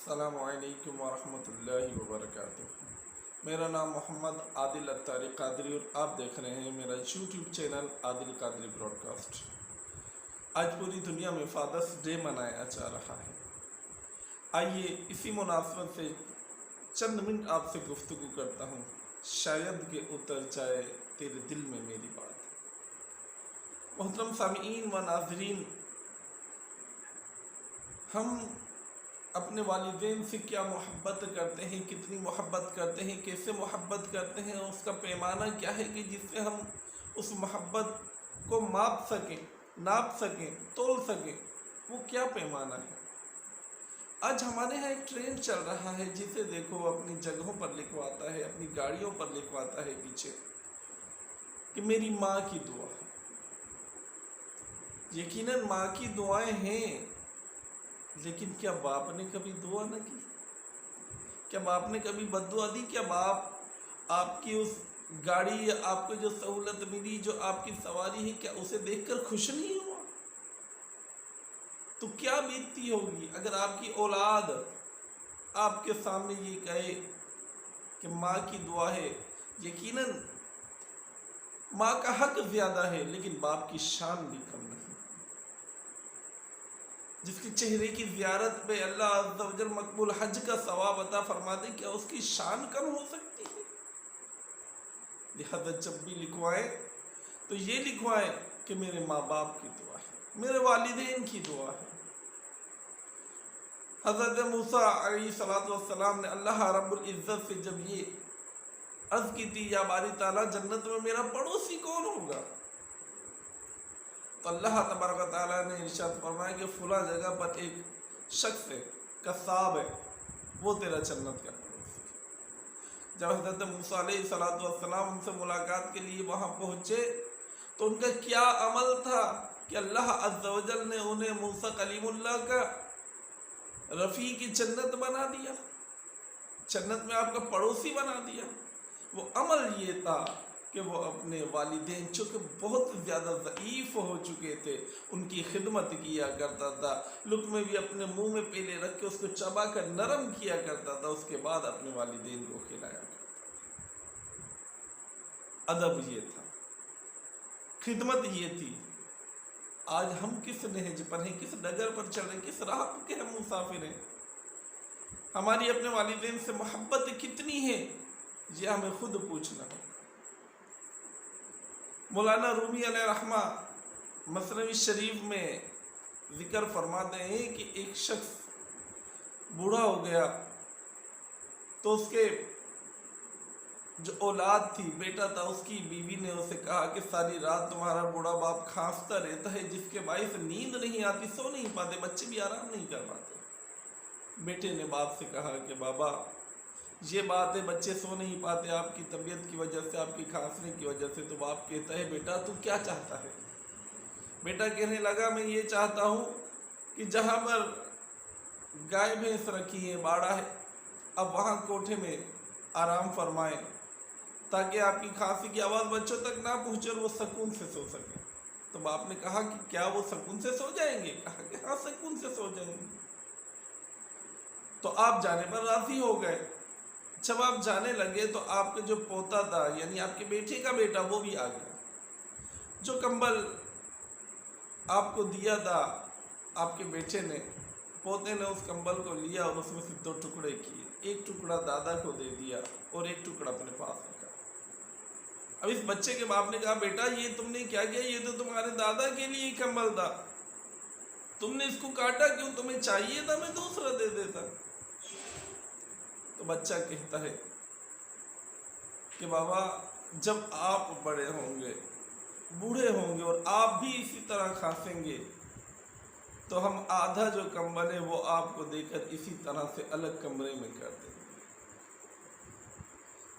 अस्सलामुअलैकुम वरहमतुल्लाहि वबरकातुह। मेरा नाम मोहम्मद आदिल अत्तारी कादरी और आप देख रहे हैं मेरा YouTube channel Adil Qadri broadcast. आज पूरी दुनिया में फादर्स डे मनाया जा रहा है। आइए इसी मुनासबत से चंद मिनट आपसे गुफ्तगू करता हूँ, शायद कि उतर जाए तेरे दिल में मेरी बात। मोहतरम सामीईन व नाज़रीन, हम अपने वालिदैन से क्या मोहब्बत करते हैं, कितनी मोहब्बत करते हैं, कैसे मोहब्बत करते हैं, उसका पैमाना क्या है कि जिससे हम उस मोहब्बत को माप सकें, नाप सकें, तोल सकें, वो क्या पैमाना है। आज हमारे यहाँ एक ट्रेंड चल रहा है जिसे देखो अपनी जगहों पर लिखवाता है, अपनी गाड़ियों पर लिखवाता है पीछे कि मेरी माँ की दुआ है। यकीनन माँ की दुआएं हैं, लेकिन क्या बाप ने कभी दुआ न की? क्या बाप ने कभी बद्दुआ दी? क्या बाप आपकी उस गाड़ी या आपको जो सहूलत मिली, जो आपकी सवारी है, क्या उसे देखकर खुश नहीं हुआ? तो क्या बीतती होगी अगर आपकी औलाद आपके सामने ये कहे कि माँ की दुआ है। यकीनन माँ का हक ज्यादा है, लेकिन बाप की शान भी कम नहीं। जिसके चेहरे की ज़ियारत पे अल्लाह अज़्ज़ा वजल मकबूल हज का सवाब अता फरमा दे, क्या उसकी शान कम हो सकती है? लिहाजा जब भी लिखवाएं तो ये लिखवाएं कि मेरे माँ बाप की दुआ है, मेरे वालिदैन की दुआ है। हज़रत मूसा अलैहिस्सलाम ने अल्लाह रब्बुल इज़्ज़त से जब ये अर्ज़ की थी, या बारी ताला जन्नत में मेरा पड़ोसी कौन होगा, तो अल्लाह तबारक व तआला ने इरशाद फरमाया कि फुला जगह पर एक शख्स है, कसाब है, वो तेरा जन्नत का पड़ोसी है। जब हज़रत मूसा अलैहिस्सलाम उनसे मुलाकात के लिए वहाँ पहुँचे तो उनका क्या अमल था कि अल्लाह अज़्ज़ा वजल ने उन्हें मूसा कलीमुल्लाह का रफ़ीक जन्नत बना दिया, जन्नत में आपका पड़ोसी बना दिया। वो अमल ये था कि वो अपने वालिदैन जो कि बहुत ज़्यादा ज़ईफ़ हो चुके थे, उनकी खिदमत किया करता था, लुक़्मे भी अपने मुंह में पहले रख के उसको चबा कर नरम किया करता था, उसके बाद अपने वालिदैन को खिलाया करता था। अदब ये था, खिदमत ये थी। आज हम किस नहज पर हैं, किस डगर पर चल रहे हैं, किस राह के हम मुसाफिर हैं? हमारी अपने वालिदैन से मोहब्बत कितनी है, ये हमें खुद पूछना है। मौलाना रूमी अलैहिर्रहमा मसनवी शरीफ में जिक्र फरमाते हैं कि एक शख्स बूढ़ा हो गया तो उसके जो औलाद थी, बेटा था, उसकी बीवी ने उसे कहा कि सारी रात तुम्हारा बूढ़ा बाप खांसता रहता है, जिसके बाइस नींद नहीं आती, सो नहीं पाते, बच्चे भी आराम नहीं कर पाते। बेटे ने बाप से कहा कि बाबा ये बात है, बच्चे सो नहीं पाते आपकी तबीयत की वजह से, आपकी खांसने की वजह से। तो बाप कहता है बेटा तू क्या चाहता है? बेटा कहने लगा मैं ये चाहता हूँ कि जहाँ पर गाय भैंस रखी है, बाड़ा है, अब वहाँ कोठे में आराम फरमाएं ताकि आपकी खांसी की आवाज़ बच्चों तक ना पहुँचे और वो सुकून से सो सके। तो बाप ने कहा कि क्या वो सुकून से सो जाएंगे? कहा कि हाँ सुकून से सो जाएंगे। तो आप जाने पर राजी हो गए। जब आप जाने लगे तो आपका जो पोता था, यानी आपके बेटे का बेटा, वो भी आ गया। जो कंबल आपको दिया था आपके बेटे ने, पोते ने उस कंबल को लिया और उसमें से दो टुकड़े किए, एक टुकड़ा दादा को दे दिया और एक टुकड़ा अपने पास रखा। अब इस बच्चे के बाप ने कहा बेटा ये तुमने क्या किया? ये तो तुम्हारे दादा के लिए कंबल था, तुमने इसको काटा क्यों? तुम्हें चाहिए था मैं दूसरा दे देता। तो बच्चा कहता है कि बाबा जब आप बड़े होंगे, बूढ़े होंगे और आप भी इसी तरह खांसेंगे तो हम आधा जो कंबल है वो आपको देकर इसी तरह से अलग कमरे में कर देंगे।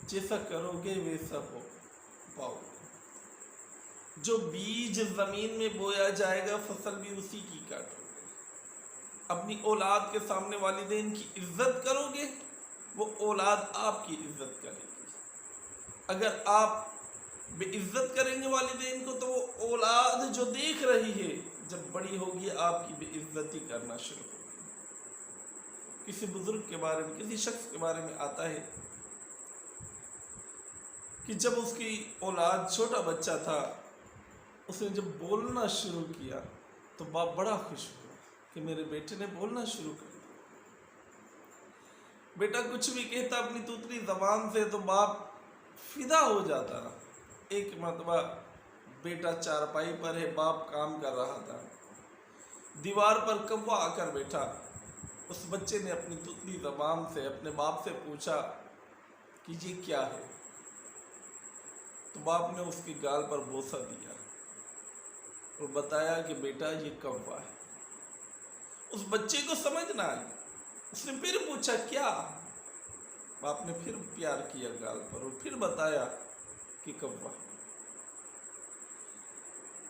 जैसा करोगे वैसा हो पाओगे। जो बीज जमीन में बोया जाएगा फसल भी उसी की काटोगे। अपनी औलाद के सामने वालिदैन की इज्जत करोगे, वो औलाद आपकी इज्जत करेगी। अगर आप बेइज्जत करेंगे वालिदैन को तो वो औलाद जो देख रही है जब बड़ी होगी आपकी बेइज्जती करना शुरू होगी। किसी बुजुर्ग के बारे में, किसी शख्स के बारे में आता है कि जब उसकी औलाद, छोटा बच्चा था, उसने जब बोलना शुरू किया तो बाप बड़ा खुश हुआ कि मेरे बेटे ने बोलना शुरू कर दिया। बेटा कुछ भी कहता अपनी तूतरी जबान से तो बाप फिदा हो जाता। एक मरतबा बेटा चारपाई पर है, बाप काम कर रहा था, दीवार पर कौवा आकर बैठा। उस बच्चे ने अपनी तूतरी जबान से अपने बाप से पूछा कि ये क्या है, तो बाप ने उसकी गाल पर बोसा दिया और बताया कि बेटा ये कौवा है। उस बच्चे को समझ ना आई, उसने फिर पूछा क्या, बाप ने फिर प्यार किया गाल पर और फिर बताया कि कौवा।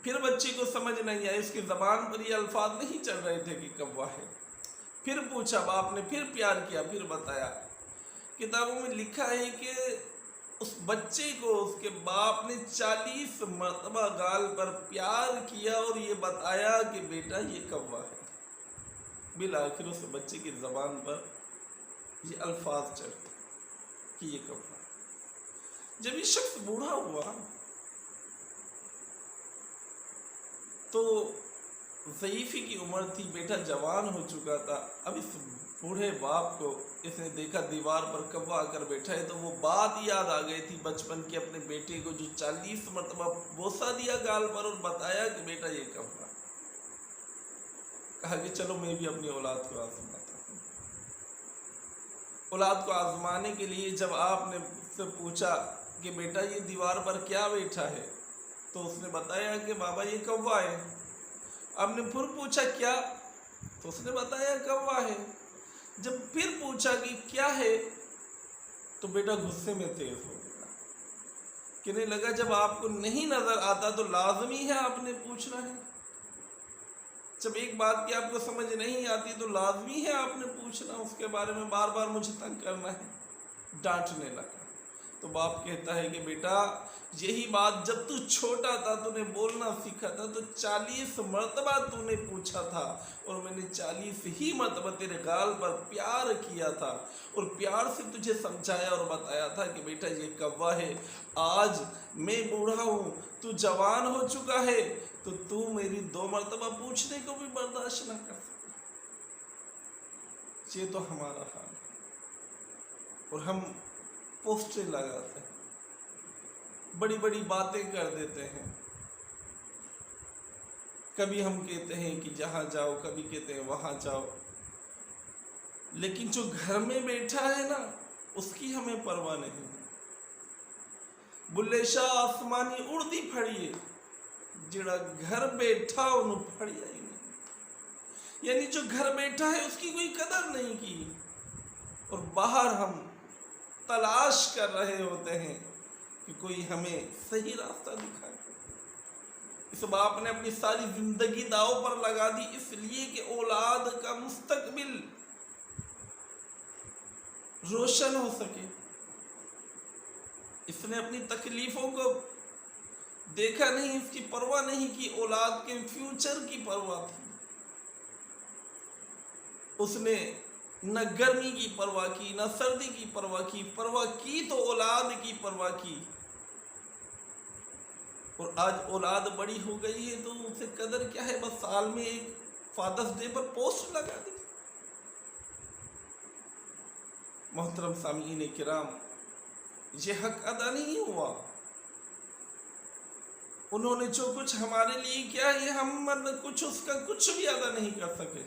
फिर बच्चे को समझ नहीं आई, उसकी जबान पर ये अल्फाज नहीं चल रहे थे कि कौवा है। फिर पूछा, बाप ने फिर प्यार किया, फिर बताया। किताबों में लिखा है कि उस बच्चे को उसके बाप ने 40 मरतबा गाल पर प्यार किया और ये बताया कि बेटा ये कौवा है। बिल आखिर उस बच्चे की जबान पर ये अल्फाज चढ़े कि ये कौवा। जब ये शख्स बूढ़ा हुआ तो ज़ईफ़ी की उम्र थी, बेटा जवान हो चुका था। अब इस बूढ़े बाप को इसने देखा दीवार पर कौवा आकर बैठा है तो वो बात याद आ गई थी बचपन की, अपने बेटे को जो 40 मरतबा बोसा दिया गाल पर और बताया कि बेटा ये कौवा। कहा कि चलो मैं भी अपनी औलाद को आजमाता हूँ। औलाद को आजमाने के लिए जब आपने उससे पूछा कि बेटा ये दीवार पर क्या बैठा है, तो उसने बताया कि बाबा ये कौवा है। आपने फिर पूछा क्या, तो उसने बताया कौवा है। जब फिर पूछा कि क्या है, तो बेटा गुस्से में तेज हो गया। कहने लगा जब आपको नहीं नजर आता तो लाजमी है आपने पूछना है, जब एक बात की आपको समझ नहीं आती तो लाजमी है आपने पूछना, उसके बारे में बार बार मुझे तंग करना है। डांटने लगा तो बाप कहता है कि बेटा यही बात जब तू छोटा था, तूने बोलना सीखा था तो 40 मरतबा तूने पूछा था और मैंने 40 ही मरतबा तेरे गाल पर प्यार किया था और प्यार से तुझे समझाया और बताया था कि बेटा ये कौवा है। आज मैं बूढ़ा हूँ, तू जवान हो चुका है, तो तू मेरी 2 मरतबा पूछने को भी बर्दाश्त न कर सके। ये तो हमारा हाल है और हम पोस्टर लगाते हैं, बड़ी बड़ी बातें कर देते हैं। कभी हम कहते हैं कि जहाँ जाओ, कभी कहते हैं वहाँ जाओ, लेकिन जो घर में बैठा है ना उसकी हमें परवाह नहीं है। बुल्ले शाह आसमानी उड़दी फड़िए, जिड़ा घर बैठा उन्हें फड़िया ही नहीं। यानी जो घर बैठा है उसकी कोई कदर नहीं की और बाहर हम तलाश कर रहे होते हैं कि कोई हमें सही रास्ता दिखाए। इस बाप ने अपनी सारी जिंदगी दांव पर लगा दी इसलिए कि औलाद का मुस्तकबिल रोशन हो सके। इसने अपनी तकलीफों को देखा नहीं, इसकी परवाह नहीं की, औलाद के फ्यूचर की परवाह थी। उसने न गर्मी की परवाह की, न सर्दी की परवाह की तो औलाद की परवाह की। और आज औलाद बड़ी हो गई है तो उसे कदर क्या है, बस साल में एक फादर्स डे पर पोस्ट लगा दी। मोहतरम सामीन किराम, ये हक अदा नहीं हुआ। उन्होंने जो कुछ हमारे लिए किया ये हम मतलब कुछ उसका कुछ भी अदा नहीं कर सके।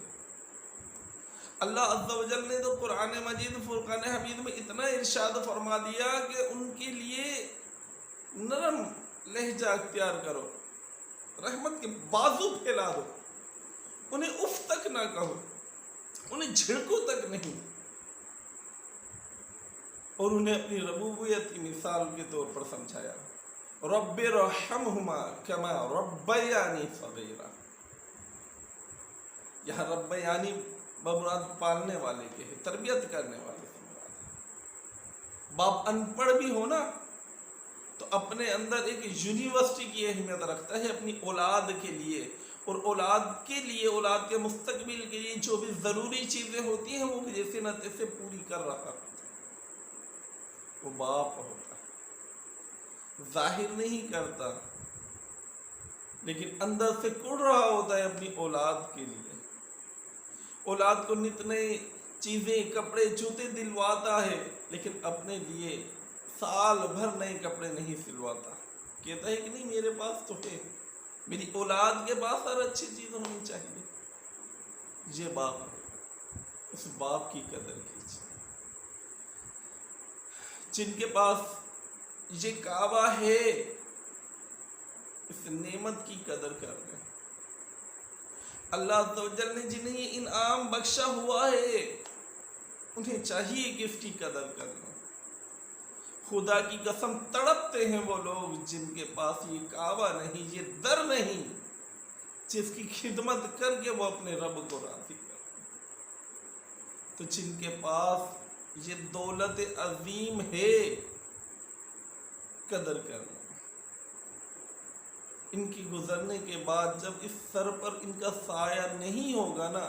अल्लाह अज़्ज़ा व जल ने तो कुरान मजीद फुरकान हमीद में इतना इरशाद फरमा दिया कि उनके लिए नरम लहजा अख्तियार करो, रहमत के बाजू फैला दो, उन्हें उफ तक ना कहो, उन्हें झिड़को तक नहीं, और उन्हें अपनी रबूबियत की मिसाल के तौर पर समझाया। रब्बिरहम्हुमा कमा रब्बयानी सगीरा। यहाँ रब्बयानी बमुराद पालने वाले के है, तरबियत करने वाले से मुराद है। बाप अनपढ़ भी हो ना तो अपने अंदर एक यूनिवर्सिटी की अहमियत रखता है अपनी औलाद के लिए, और औलाद के लिए, औलाद के मुस्तकबिल के लिए जो भी ज़रूरी चीज़ें होती हैं वो जैसे न तैसे पूरी कर रहा होता है, वो बाप होता है। जाहिर नहीं करता लेकिन अंदर से कुढ़ रहा होता है अपनी औलाद के लिए। औलाद को नित नई चीज़ें, कपड़े, जूते दिलवाता है लेकिन अपने लिए साल भर नए कपड़े नहीं सिलवाता। कहता है कि नहीं मेरे पास तो है, मेरी औलाद के पास हर अच्छी चीज़ होनी चाहिए। ये बाप है, उस बाप की कदर कीजिए। जिनके पास ये काबा है, इस नेमत की कदर कर रहे हैं। अल्लाह तआला ने जिन्हें ये इनाम बख्शा हुआ है उन्हें चाहिए कि इसकी कदर करना। खुदा की कसम तड़पते हैं वो लोग जिनके पास ये काबा नहीं, ये दर नहीं, जिसकी खिदमत करके वो अपने रब को राज़ी कर। तो जिनके पास ये दौलत अजीम है, कदर करना। इनकी गुजरने के बाद जब इस सर पर इनका साया नहीं होगा ना,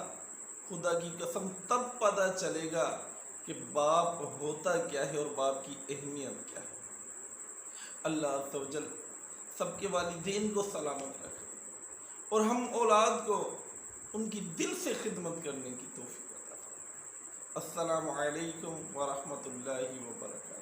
खुदा की कसम तब पता चलेगा कि बाप होता क्या है और बाप की अहमियत क्या है। अल्लाह तआला सबके वालिदैन को सलामत रखे और हम औलाद को उनकी दिल से खिदमत करने की तौफीक अता फरमाए। अस्सलामु अलैकुम व रहमतुल्लाहि व बरकातहू।